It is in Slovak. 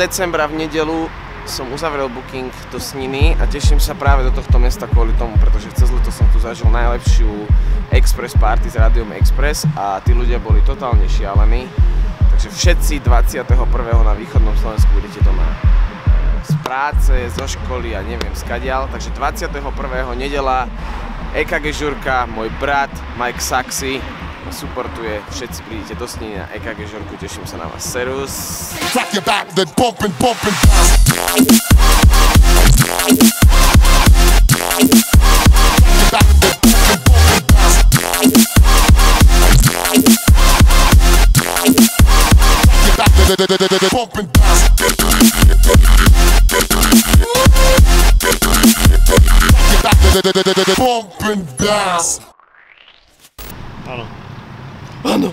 Decembra v nedelu som uzavrel booking do Sniny a teším sa práve do tohto mesta kvôli tomu, pretože cez leto som tu zažil najlepšiu Express party s Rádiom Express a tí ľudia boli totálne šialení. Takže všetci 21. na východnom Slovensku budete doma z práce, zo školy a neviem skadiaľ. Takže 21. nedela EKG Žurka, môj brat Mike Saxy supportuje, všetci prídete do Sniny na EKG Žurku, teším sa na vás. Serus! Áno. Áno.